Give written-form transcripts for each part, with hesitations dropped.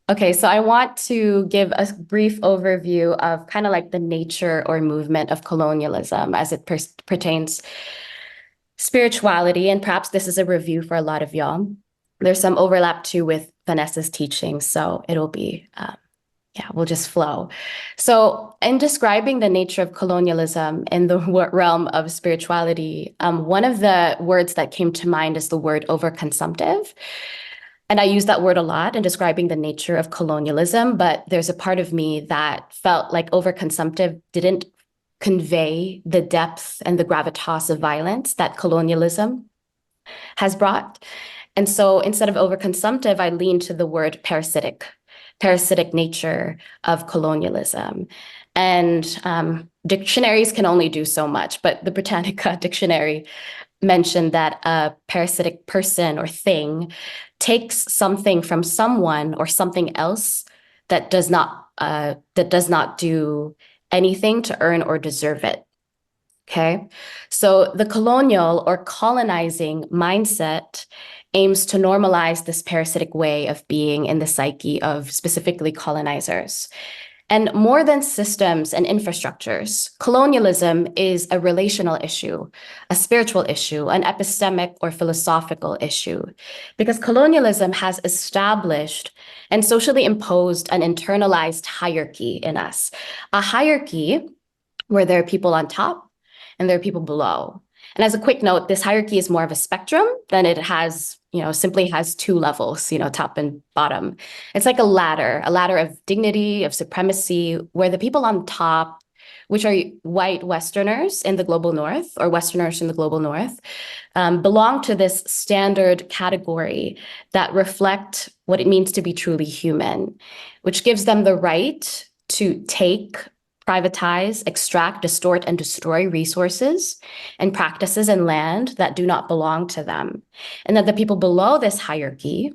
Okay, so I want to give a brief overview of kind of like the nature or movement of colonialism as it pertains spirituality, and perhaps this is a review for a lot of y'all. There's some overlap too with Vanessa's teaching, so it'll be yeah, we'll just flow. So, in describing the nature of colonialism in the realm of spirituality, one of the words that came to mind is the word overconsumptive. And I use that word a lot in describing the nature of colonialism, but there's a part of me that felt like overconsumptive didn't convey the depth and the gravitas of violence that colonialism has brought. And so instead of overconsumptive, I lean to the word parasitic nature of colonialism. And dictionaries can only do so much, but the Britannica dictionary mentioned that a parasitic person or thing takes something from someone or something else that does not do anything to earn or deserve it. Okay, so the colonial or colonizing mindset aims to normalize this parasitic way of being in the psyche of specifically colonizers. And more than systems and infrastructures, colonialism is a relational issue, a spiritual issue, an epistemic or philosophical issue, because colonialism has established and socially imposed an internalized hierarchy in us, a hierarchy where there are people on top and there are people below. And as a quick note, this hierarchy is more of a spectrum than it has, simply has two levels, top and bottom. It's like a ladder of dignity, of supremacy, where the people on top, which are white Westerners in the global North or Westerners in the global North, belong to this standard category that reflect what it means to be truly human, which gives them the right to take, privatize, extract, distort, and destroy resources and practices and land that do not belong to them. And that the people below this hierarchy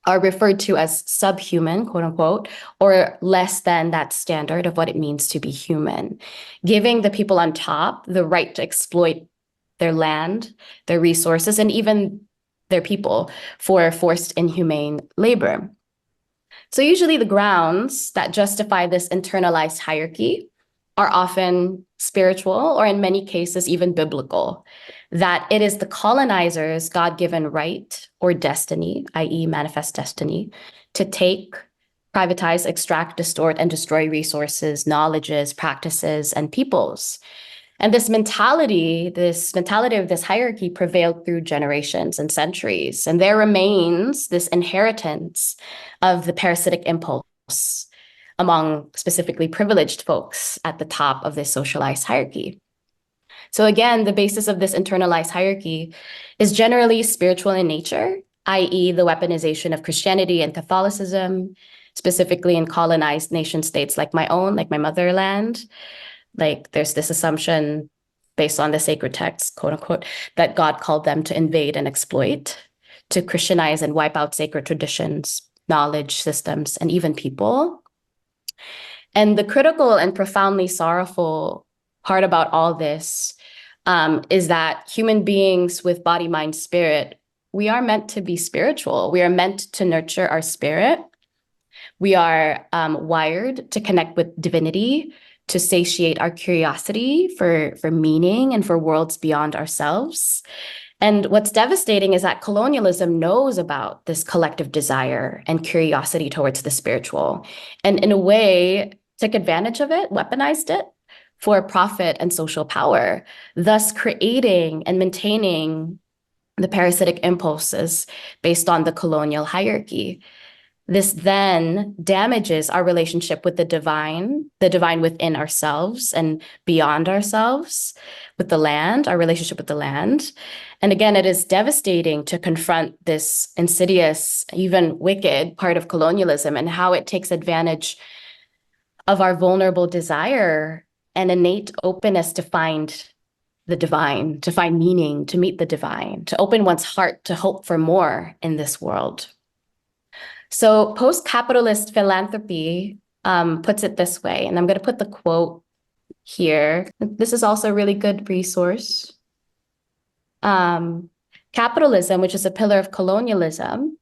are referred to as subhuman, quote unquote, or less than that standard of what it means to be human, giving the people on top the right to exploit their land, their resources, and even their people for forced inhumane labor. So usually the grounds that justify this internalized hierarchy are often spiritual or in many cases even biblical, that it is the colonizer's God-given right or destiny, i.e. manifest destiny, to take, privatize, extract, distort, and destroy resources, knowledges, practices, and peoples. And this mentality of this hierarchy prevailed through generations and centuries. And there remains this inheritance of the parasitic impulse among specifically privileged folks at the top of this socialized hierarchy. So again, the basis of this internalized hierarchy is generally spiritual in nature, i.e. the weaponization of Christianity and Catholicism, specifically in colonized nation states like my own, like my motherland. Like there's this assumption based on the sacred text, quote unquote, that God called them to invade and exploit, to Christianize and wipe out sacred traditions, knowledge, systems, and even people. And the critical and profoundly sorrowful part about all this is that human beings with body, mind, spirit, we are meant to be spiritual. We are meant to nurture our spirit. We are wired to connect with divinity, to satiate our curiosity for meaning and for worlds beyond ourselves. And what's devastating is that colonialism knows about this collective desire and curiosity towards the spiritual, and in a way, took advantage of it, weaponized it for profit and social power, thus creating and maintaining the parasitic impulses based on the colonial hierarchy. This then damages our relationship with the divine within ourselves and beyond ourselves, with the land, our relationship with the land. And again, it is devastating to confront this insidious, even wicked part of colonialism and how it takes advantage of our vulnerable desire and innate openness to find the divine, to find meaning, to meet the divine, to open one's heart to hope for more in this world. So post-capitalist philanthropy puts it this way, and I'm going to put the quote here. This is also a really good resource. Capitalism, which is a pillar of colonialism,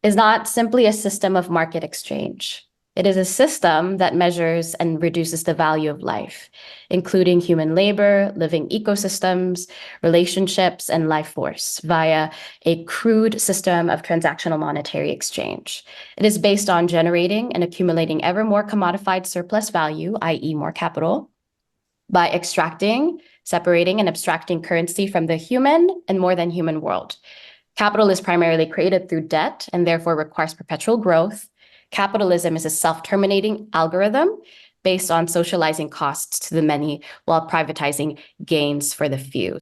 is not simply a system of market exchange. It is a system that measures and reduces the value of life, including human labor, living ecosystems, relationships, and life force via a crude system of transactional monetary exchange. It is based on generating and accumulating ever more commodified surplus value, i.e. more capital, by extracting, separating, and abstracting currency from the human and more than human world. Capital is primarily created through debt and therefore requires perpetual growth. Capitalism is a self-terminating algorithm based on socializing costs to the many while privatizing gains for the few.